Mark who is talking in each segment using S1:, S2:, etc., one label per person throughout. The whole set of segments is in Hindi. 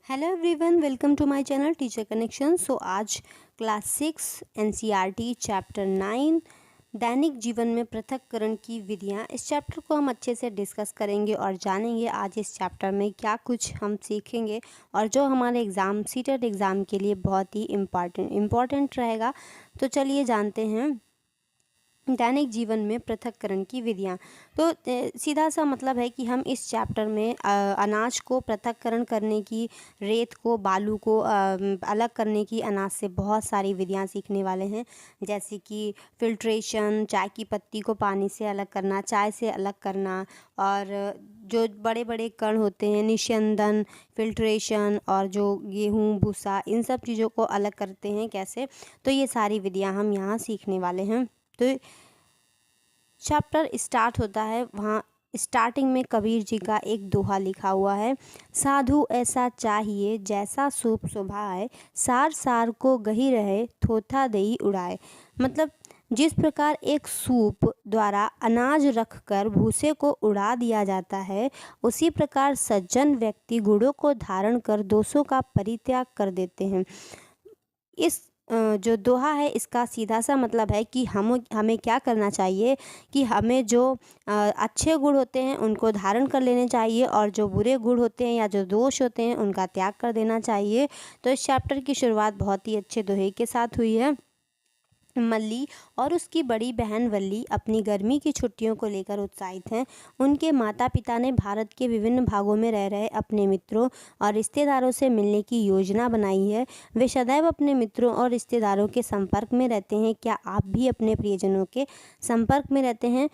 S1: Hello everyone, welcome to my channel teacher connection. So आज क्लास 6 एनसीईआरटी चैप्टर 9 दैनिक जीवन में पृथक्करण की विधियां, इस चैप्टर को हम अच्छे से डिस्कस करेंगे और जानेंगे आज इस चैप्टर में क्या कुछ हम सीखेंगे और जो हमारे एग्ज़ाम सीटेट एग्ज़ाम के लिए बहुत ही इम्पॉर्टेंट रहेगा। तो चलिए जानते हैं दैनिक जीवन में पृथक्करण की विधियाँ। तो सीधा सा मतलब है कि हम इस चैप्टर में अनाज को पृथक्करण करने की, रेत को, बालू को अलग करने की, अनाज से बहुत सारी विधियाँ सीखने वाले हैं। जैसे कि फिल्ट्रेशन, चाय की पत्ती को पानी से अलग करना, चाय से अलग करना, और जो बड़े बड़े कण होते हैं निस्यंदन, फिल्ट्रेशन, और जो गेहूँ भूसा, इन सब चीज़ों को अलग करते हैं कैसे। तो ये सारी विधियाँ हम यहाँ सीखने वाले हैं। तो चैप्टर स्टार्ट होता है, वहाँ स्टार्टिंग में कबीर जी का एक दोहा लिखा हुआ है। साधु ऐसा चाहिए जैसा सूप सुभाए, सार सार को गही रहे, थोथा दई उड़ाए। मतलब जिस प्रकार एक सूप द्वारा अनाज रखकर भूसे को उड़ा दिया जाता है, उसी प्रकार सज्जन व्यक्ति गुणों को धारण कर दोषों का परित्याग कर देते हैं। इस जो दोहा है इसका सीधा सा मतलब है कि हमें क्या करना चाहिए कि हमें जो अच्छे गुण होते हैं उनको धारण कर लेने चाहिए, और जो बुरे गुण होते हैं या जो दोष होते हैं उनका त्याग कर देना चाहिए। तो इस चैप्टर की शुरुआत बहुत ही अच्छे दोहे के साथ हुई है। मल्ली और उसकी बड़ी बहन वल्ली अपनी गर्मी की छुट्टियों को लेकर उत्साहित हैं। उनके माता पिता ने भारत के विभिन्न भागों में रह रहे अपने मित्रों और रिश्तेदारों से मिलने की योजना बनाई है। वे सदैव अपने मित्रों और रिश्तेदारों के संपर्क में रहते हैं। क्या आप भी अपने प्रियजनों के संपर्क में रहते हैं?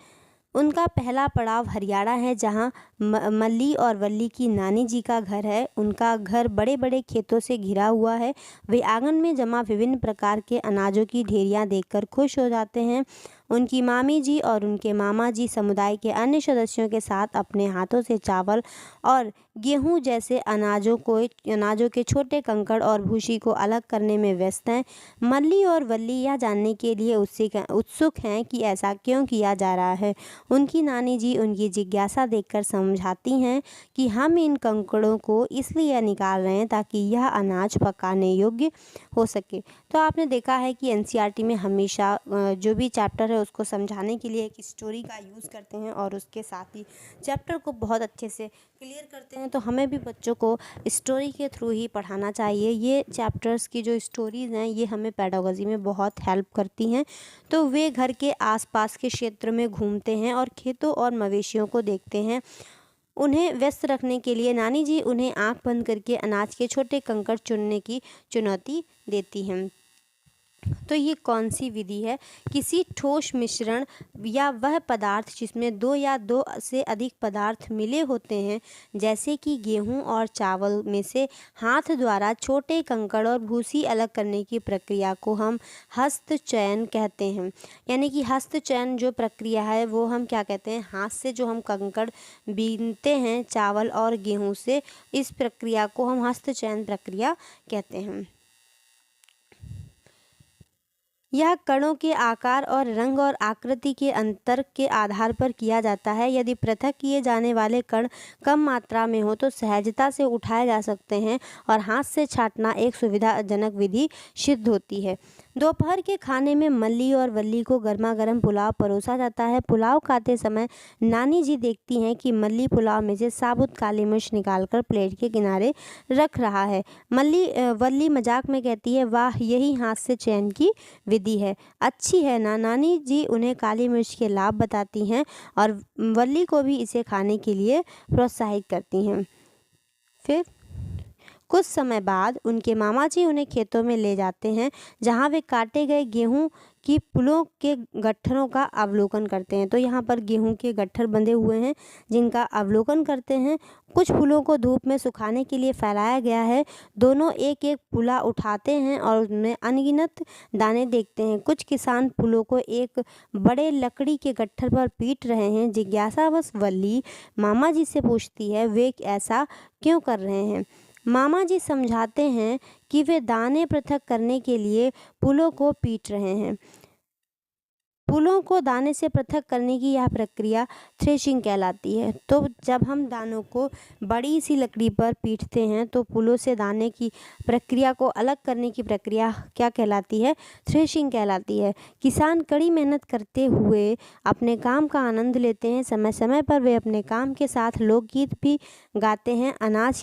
S1: उनका पहला पड़ाव हरियाणा है, जहां मल्ली और वल्ली की नानी जी का घर है। उनका घर बड़े बड़े खेतों से घिरा हुआ है। वे आंगन में जमा विभिन्न प्रकार के अनाजों की ढेरियां देखकर खुश हो जाते हैं। उनकी मामी जी और उनके मामा जी समुदाय के अन्य सदस्यों के साथ अपने हाथों से चावल और गेहूं जैसे अनाजों के छोटे कंकड़ और भूसी को अलग करने में व्यस्त हैं। मल्ली और वल्ली यह जानने के लिए उत्सुक हैं कि ऐसा क्यों किया जा रहा है। उनकी नानी जी उनकी जिज्ञासा देखकर समझाती हैं कि हम इन कंकड़ों को इसलिए निकाल रहे हैं ताकि यह अनाज पकाने योग्य हो सके। तो आपने देखा है कि एनसीईआरटी में हमेशा जो भी चैप्टर है उसको समझाने के लिए एक स्टोरी का यूज़ करते हैं और उसके साथ ही चैप्टर को बहुत अच्छे से क्लियर करते हैं। तो हमें भी बच्चों को स्टोरी के थ्रू ही पढ़ाना चाहिए। ये चैप्टर्स की जो स्टोरीज़ हैं ये हमें पेडागोजी में बहुत हेल्प करती हैं। तो वे घर के आसपास के क्षेत्र में घूमते हैं और खेतों और मवेशियों को देखते हैं। उन्हें व्यस्त रखने के लिए नानी जी उन्हें आंख बंद करके अनाज के छोटे कंकड़ चुनने की चुनौती देती हैं। तो ये कौन सी विधि है? किसी ठोस मिश्रण या वह पदार्थ जिसमें दो या दो से अधिक पदार्थ मिले होते हैं, जैसे कि गेहूं और चावल में से हाथ द्वारा छोटे कंकड़ और भूसी अलग करने की प्रक्रिया को हम हस्तचयन कहते हैं। यानी कि हस्तचयन जो प्रक्रिया है वो हम क्या कहते हैं, हाथ से जो हम कंकड़ बीनते हैं चावल और गेहूं से, इस प्रक्रिया को हम हस्तचयन प्रक्रिया कहते हैं। यह कणों के आकार और रंग और आकृति के अंतर के आधार पर किया जाता है। यदि पृथक किए जाने वाले कण कम मात्रा में हो तो सहजता से उठाए जा सकते हैं और हाथ से छांटना एक सुविधाजनक विधि सिद्ध होती है। दोपहर के खाने में मल्ली और वल्ली को गर्मा गर्म पुलाव परोसा जाता है। पुलाव खाते समय नानी जी देखती हैं कि मल्ली पुलाव में से साबुत काली मिर्च निकालकर प्लेट के किनारे रख रहा है। वल्ली मजाक में कहती है, वाह, यही हाथ से चयन की विधि है, अच्छी है ना। नानी जी उन्हें काली मिर्च के लाभ बताती हैं और वल्ली को भी इसे खाने के लिए प्रोत्साहित करती हैं। फिर कुछ समय बाद उनके मामा जी उन्हें खेतों में ले जाते हैं, जहां वे काटे गए गेहूं की पुलों के गट्ठरों का अवलोकन करते हैं। तो यहाँ पर गेहूं के गट्ठर बंधे हुए हैं जिनका अवलोकन करते हैं। कुछ पुलों को धूप में सुखाने के लिए फैलाया गया है। दोनों एक एक पुला उठाते हैं और उनमें अनगिनत दाने देखते हैं। कुछ किसान पुलों को एक बड़े लकड़ी के गट्ठर पर पीट रहे हैं। जिज्ञासावश वल्ली मामा जी से पूछती है, वे ऐसा क्यों कर रहे हैं? मामा जी समझाते हैं कि वे दाने पृथक करने के लिए पुलों को पीट रहे हैं। फूलों को दाने से पृथक करने की यह प्रक्रिया थ्रेशिंग कहलाती है। तो जब हम दानों को बड़ी सी लकड़ी पर पीटते हैं तो फूलों से दाने की प्रक्रिया को अलग करने की प्रक्रिया क्या कहलाती है? थ्रेशिंग कहलाती है। किसान कड़ी मेहनत करते हुए अपने काम का आनंद लेते हैं। समय समय पर वे अपने काम के साथ लोकगीत भी गाते हैं। अनाज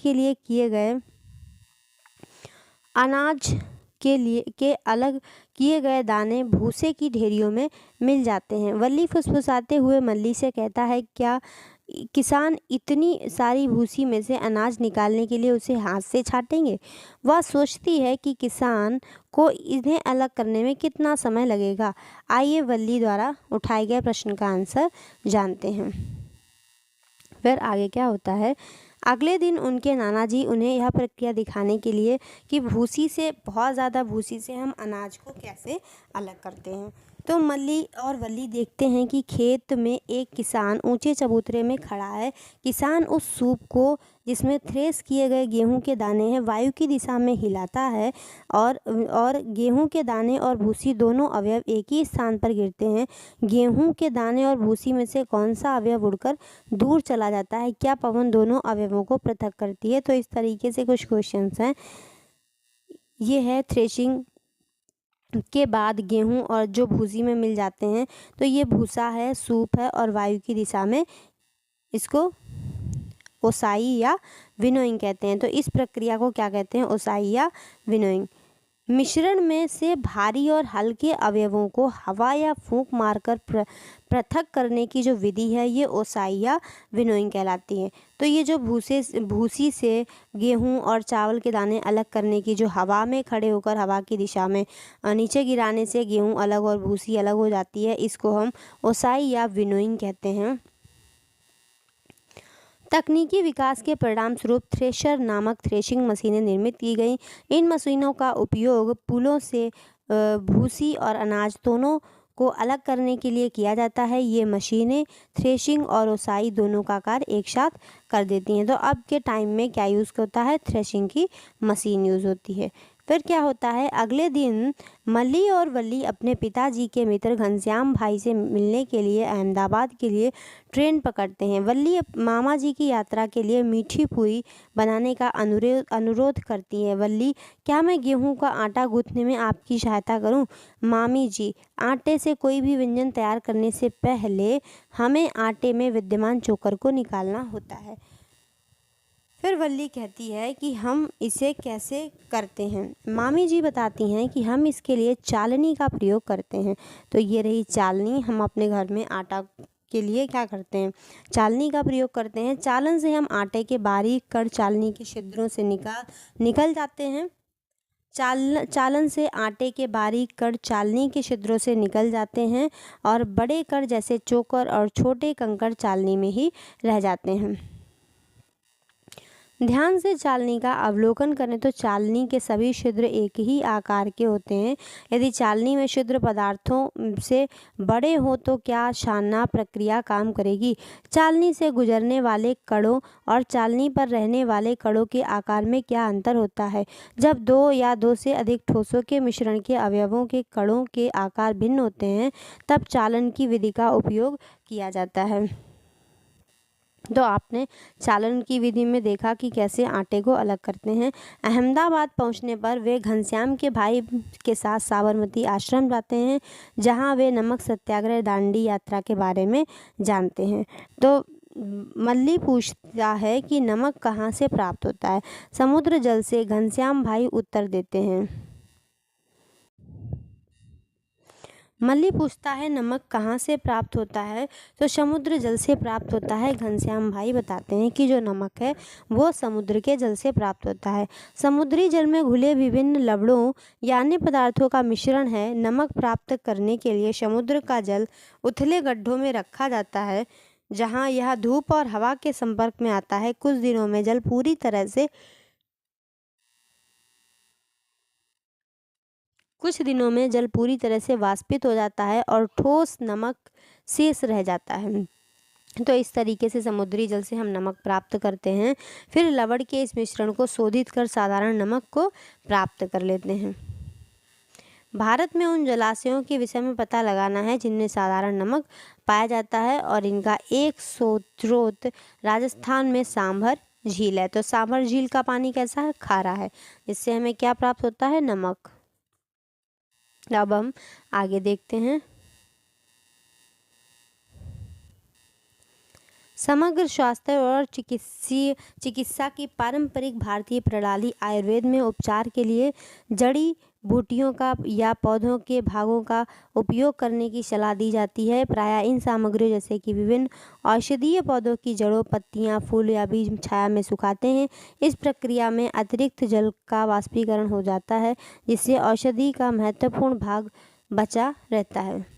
S1: के अलग किए गए दाने भूसे की ढेरियों में मिल जाते हैं। वल्ली फुसफुसाते हुए मल्ली से कहता है, क्या किसान इतनी सारी भूसी में से अनाज निकालने के लिए उसे हाथ से छाटेंगे? वह सोचती है कि किसान को इन्हें अलग करने में कितना समय लगेगा। आइए वल्ली द्वारा उठाए गए प्रश्न का आंसर जानते हैं। फिर आगे क्या होता है? अगले दिन उनके नाना जी उन्हें यह प्रक्रिया दिखाने के लिए कि बहुत ज़्यादा भूसी से हम अनाज को कैसे अलग करते हैं। तो मल्ली और वल्ली देखते हैं कि खेत में एक किसान ऊंचे चबूतरे में खड़ा है। किसान उस सूप को जिसमें थ्रेस किए गए गेहूं के दाने हैं वायु की दिशा में हिलाता है और गेहूं के दाने और भूसी दोनों अवयव एक ही स्थान पर गिरते हैं। गेहूं के दाने और भूसी में से कौन सा अवयव उड़कर दूर चला जाता है? क्या पवन दोनों अवयवों को पृथक करती है? तो इस तरीके से कुछ क्वेश्चंस हैं। ये है थ्रेशिंग के बाद गेहूं और जो भूसी में मिल जाते हैं, तो ये भूसा है, सूप है और वायु की दिशा में इसको ओसाई या विनोइंग कहते हैं। तो इस प्रक्रिया को क्या कहते हैं? ओसाई या विनोइंग। मिश्रण में से भारी और हल्के अवयवों को हवा या फूंक मारकर पृथक करने की जो विधि है ये ओसाई या विनोइंग कहलाती है। तो ये जो भूसी से गेहूं और चावल के दाने अलग करने की जो हवा में खड़े होकर हवा की दिशा में नीचे गिराने से गेहूं अलग और भूसी अलग हो जाती है, इसको हम ओसाई या विनोइंग कहते हैं। तकनीकी विकास के परिणाम स्वरूप थ्रेशर नामक थ्रेशिंग मशीनें निर्मित की गई। इन मशीनों का उपयोग पुलों से भूसी और अनाज दोनों को अलग करने के लिए किया जाता है। ये मशीनें थ्रेशिंग और ओसाई दोनों का कार्य एक साथ कर देती हैं। तो अब के टाइम में क्या यूज़ होता है? थ्रेशिंग की मशीन यूज़ होती है। फिर क्या होता है? अगले दिन मल्ली और वल्ली अपने पिताजी के मित्र घनश्याम भाई से मिलने के लिए अहमदाबाद के लिए ट्रेन पकड़ते हैं। वल्ली मामा जी की यात्रा के लिए मीठी पूरी बनाने का अनुरोध करती है। वल्ली, क्या मैं गेहूं का आटा गूंथने में आपकी सहायता करूं? मामी जी, आटे से कोई भी व्यंजन तैयार करने से पहले हमें आटे में विद्यमान चोकर को निकालना होता है। फिर वल्ली कहती है कि हम इसे कैसे करते हैं। मामी जी बताती हैं कि हम इसके लिए चालनी का प्रयोग करते हैं। तो ये रही चालनी। हम अपने घर में आटा के लिए क्या करते हैं? चालनी का प्रयोग करते हैं। चालन से हम आटे के बारीक कण चालनी के छिद्रों से निकल जाते हैं। चालन से आटे के बारीक कण चालनी के छिद्रों से निकल जाते हैं और बड़े कण जैसे चोकर और छोटे कंकड़ चालनी में ही रह जाते हैं। ध्यान से चालनी का अवलोकन करें तो चालनी के सभी छिद्र एक ही आकार के होते हैं। यदि चालनी में छिद्र पदार्थों से बड़े हो तो क्या छानना प्रक्रिया काम करेगी? चालनी से गुजरने वाले कणों और चालनी पर रहने वाले कणों के आकार में क्या अंतर होता है? जब दो या दो से अधिक ठोसों के मिश्रण के अवयवों के कणों के आकार भिन्न होते हैं तब चालन की विधि का उपयोग किया जाता है। तो आपने चालन की विधि में देखा कि कैसे आटे को अलग करते हैं। अहमदाबाद पहुंचने पर वे घनश्याम के भाई के साथ साबरमती आश्रम जाते हैं जहां वे नमक सत्याग्रह दांडी यात्रा के बारे में जानते हैं। तो मल्ली पूछता है कि नमक कहाँ से प्राप्त होता है? समुद्र जल से, घनश्याम भाई उत्तर देते हैं। मल्ली पूछता है नमक कहाँ से प्राप्त होता है? तो समुद्र जल से प्राप्त होता है। घनश्याम भाई बताते हैं कि जो नमक है वो समुद्र के जल से प्राप्त होता है। समुद्री जल में घुले विभिन्न लवणों या अन्य पदार्थों का मिश्रण है। नमक प्राप्त करने के लिए समुद्र का जल उथले गड्ढों में रखा जाता है जहाँ यह धूप और हवा के संपर्क में आता है। कुछ दिनों में जल पूरी तरह से वाष्पित हो जाता है और ठोस नमक शेष रह जाता है। तो इस तरीके से समुद्री जल से हम नमक प्राप्त करते हैं। फिर लवण के इस मिश्रण को शोधित कर साधारण नमक को प्राप्त कर लेते हैं। भारत में उन जलाशयों के विषय में पता लगाना है जिनमें साधारण नमक पाया जाता है और इनका एक स्रोत राजस्थान में सांभर झील है। तो सांभर झील का पानी कैसा है? खारा है, जिससे हमें क्या प्राप्त होता है? नमक। अब हम आगे देखते हैं। समग्र स्वास्थ्य और चिकित्सा की पारंपरिक भारतीय प्रणाली आयुर्वेद में उपचार के लिए जड़ी बूटियों का या पौधों के भागों का उपयोग करने की सलाह दी जाती है। प्रायः इन सामग्रियों जैसे कि विभिन्न औषधीय पौधों की जड़ों, पत्तियां, फूल या बीज छाया में सुखाते हैं। इस प्रक्रिया में अतिरिक्त जल का वाष्पीकरण हो जाता है, जिससे औषधि का महत्वपूर्ण भाग बचा रहता है।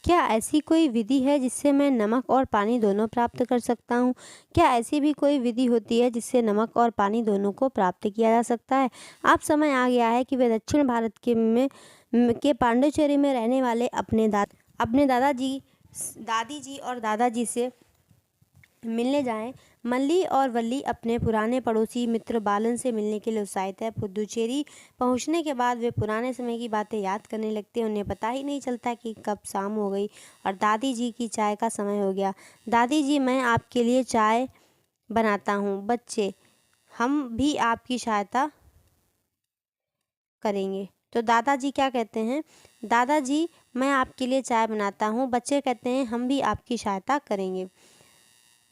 S1: क्या ऐसी कोई विधि है जिससे मैं नमक और पानी दोनों प्राप्त कर सकता हूँ? क्या ऐसी भी कोई विधि होती है जिससे नमक और पानी दोनों को प्राप्त किया जा सकता है? अब समय आ गया है कि वे दक्षिण भारत के पांडिचेरी में रहने वाले अपने दादी जी और दादाजी से मिलने जाएं। मल्ली और वल्ली अपने पुराने पड़ोसी मित्र बालन से मिलने के लिए उत्साहित है। पुदुचेरी पहुंचने के बाद वे पुराने समय की बातें याद करने लगते हैं। उन्हें पता ही नहीं चलता कि कब शाम हो गई और दादी जी की चाय का समय हो गया। दादी जी, मैं आपके लिए चाय बनाता हूँ। बच्चे, हम भी आपकी सहायता करेंगे। तो दादाजी क्या कहते हैं? दादाजी, मैं आपके लिए चाय बनाता हूँ। बच्चे कहते हैं, हम भी आपकी सहायता करेंगे।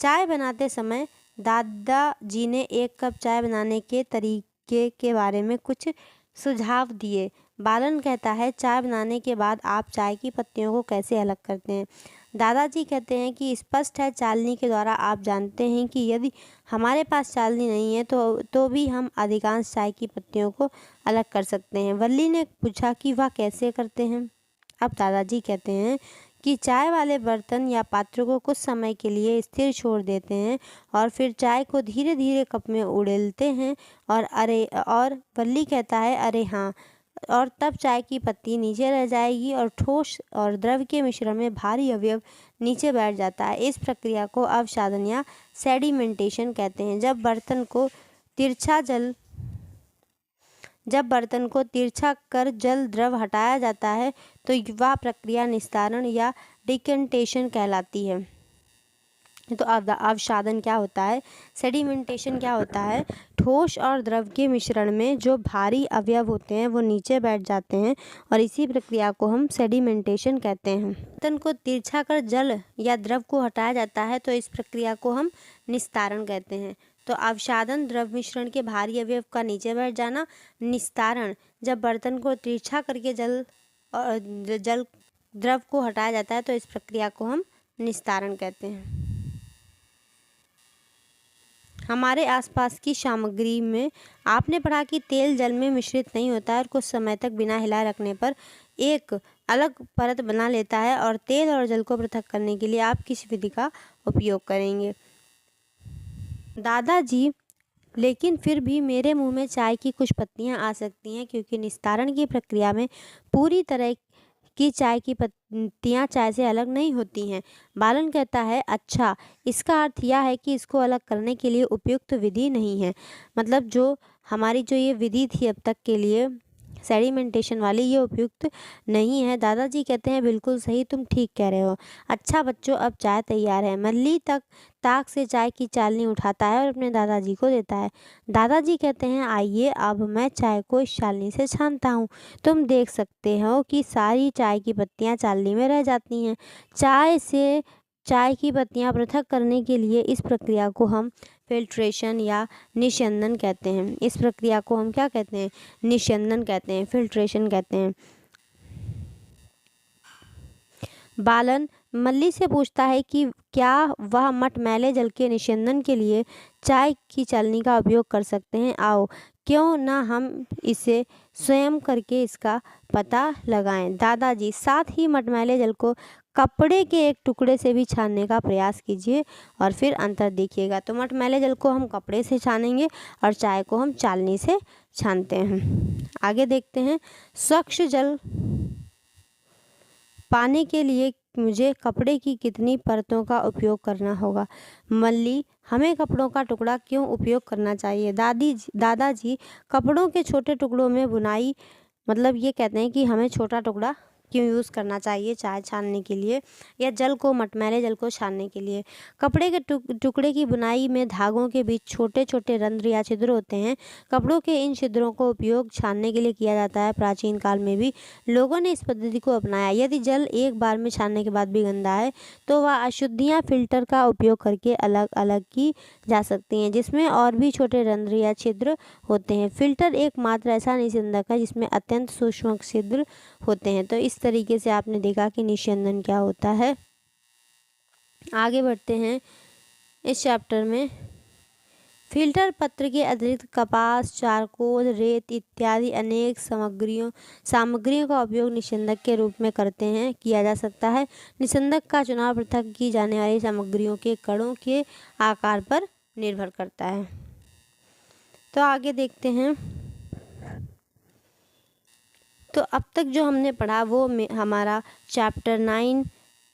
S1: चाय बनाते समय दादाजी ने एक कप चाय बनाने के तरीके के बारे में कुछ सुझाव दिए। बालन कहता है, चाय बनाने के बाद आप चाय की पत्तियों को कैसे अलग करते हैं? दादाजी कहते हैं कि स्पष्ट है, चालनी के द्वारा। आप जानते हैं कि यदि हमारे पास चालनी नहीं है तो भी हम अधिकांश चाय की पत्तियों को अलग कर सकते हैं। वल्ली ने पूछा कि वह कैसे करते हैं? अब दादाजी कहते हैं कि चाय वाले बर्तन या पात्र को कुछ समय के लिए स्थिर छोड़ देते हैं और फिर चाय को धीरे धीरे कप में उड़ेलते हैं। और वल्ली कहता है, अरे हाँ, और तब चाय की पत्ती नीचे रह जाएगी और ठोस और द्रव के मिश्रण में भारी अवयव नीचे बैठ जाता है। इस प्रक्रिया को अवसादन या सेडिमेंटेशन कहते हैं। जब बर्तन को तिरछा कर जल द्रव हटाया जाता है तो वह प्रक्रिया निस्तारण या डिकेंटेशन कहलाती है। तो अवसादन क्या होता है? सेडिमेंटेशन क्या होता है? ठोस और द्रव के मिश्रण में जो भारी अवयव होते हैं वो नीचे बैठ जाते हैं और इसी प्रक्रिया को हम सेडिमेंटेशन कहते हैं। बर्तन को तिरछा कर जल या द्रव को हटाया जाता है तो इस प्रक्रिया को हम निस्तारण कहते हैं। तो अवसादन, द्रव मिश्रण के भारी अवयव का नीचे बैठ जाना। निस्तारण, जब बर्तन को तिरछा करके जल द्रव को हटाया जाता है तो इस प्रक्रिया को हम निस्तारण कहते हैं। हमारे आसपास की सामग्री में आपने पढ़ा कि तेल जल में मिश्रित नहीं होता है और कुछ समय तक बिना हिलाए रखने पर एक अलग परत बना लेता है। और तेल और जल को पृथक करने के लिए आप किस विधि का उपयोग करेंगे? दादाजी, लेकिन फिर भी मेरे मुंह में चाय की कुछ पत्तियां आ सकती हैं क्योंकि निस्तारण की प्रक्रिया में पूरी तरह की चाय की पत्तियां चाय से अलग नहीं होती हैं। बालन कहता है, अच्छा, इसका अर्थ यह है कि इसको अलग करने के लिए उपयुक्त विधि नहीं है। मतलब जो हमारी ये विधि थी अब तक के लिए सेडिमेंटेशन वाली, ये उपयुक्त नहीं है। दादाजी कहते हैं, बिल्कुल सही, तुम ठीक कह रहे हो। अच्छा बच्चों, अब चाय तैयार है। मल्ली ताक से चाय की चालनी उठाता है और अपने दादाजी को देता है। दादाजी कहते हैं, आइए अब मैं चाय को इस चालनी से छानता हूँ। तुम देख सकते हो कि सारी चाय की पत्तियाँ चालनी में रह जाती हैं। चाय की पत्तियाँ पृथक करने के लिए इस प्रक्रिया को हम फिल्ट्रेशन या निस्यंदन कहते हैं। इस प्रक्रिया को हम क्या कहते हैं? निस्यंदन कहते हैं, फिल्ट्रेशन कहते हैं। बालन मल्ली से पूछता है कि क्या वह मटमैले जल के निस्यंदन के लिए चाय की चालनी का उपयोग कर सकते हैं। आओ, क्यों ना हम इसे स्वयं करके इसका पता लगाएं। दादाजी, साथ ही मटमैले जल को कपड़े के एक टुकड़े से भी छानने का प्रयास कीजिए और फिर अंतर देखिएगा। तो मटमैले जल को हम कपड़े से छानेंगे और चाय को हम चालनी से छानते हैं। आगे देखते हैं। स्वच्छ जल पाने के लिए मुझे कपड़े की कितनी परतों का उपयोग करना होगा? मल्ली, हमें कपड़ों का टुकड़ा क्यों उपयोग करना चाहिए? दादाजी, कपड़ों के छोटे टुकड़ों में बुनाई मतलब ये कहते हैं कि हमें छोटा टुकड़ा क्यों यूज़ करना चाहिए चाय छानने के लिए या जल को मटमैले जल को छानने के लिए। कपड़े के टुकड़े की बुनाई में धागों के बीच छोटे छोटे रंध्र या छिद्र होते हैं। कपड़ों के इन छिद्रों को उपयोग छानने के लिए किया जाता है। प्राचीन काल में भी लोगों ने इस पद्धति को अपनाया। यदि जल एक बार में छानने के बाद भी गंदा है तो वह अशुद्धियाँ फिल्टर का उपयोग करके अलग अलग की जा सकती हैं, जिसमें और भी छोटे रंध्र या छिद्र होते हैं। फिल्टर एकमात्र ऐसा निस्यंदक है जिसमें अत्यंत सूक्ष्म छिद्र होते हैं। तो इस तरीके से आपने देखा कि निस्यंदन क्या होता है। आगे बढ़ते हैं इस चैप्टर में। फिल्टर पत्र के अतिरिक्त कपास, चारकोल, रेत इत्यादि अनेक सामग्रियों का उपयोग निस्यंदक के रूप में किया जा सकता है। निस्यंदक का चुनाव पृथक की जाने वाली सामग्रियों के कणों के आकार पर निर्भर करता है। तो आगे देखते हैं। तो अब तक जो हमने पढ़ा वो हमारा चैप्टर 9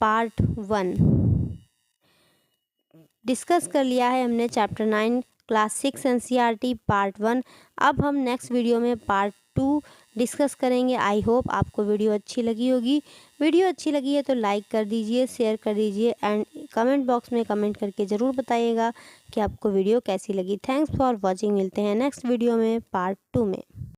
S1: पार्ट 1 डिस्कस कर लिया है हमने। Chapter 9 class 6 NCERT part 1। अब हम नेक्स्ट वीडियो में पार्ट 2 डिस्कस करेंगे। आई होप आपको वीडियो अच्छी लगी होगी। वीडियो अच्छी लगी है तो लाइक कर दीजिए, शेयर कर दीजिए एंड कमेंट बॉक्स में कमेंट करके ज़रूर बताइएगा कि आपको वीडियो कैसी लगी। Thanks for watching. मिलते हैं नेक्स्ट वीडियो में पार्ट 2 में।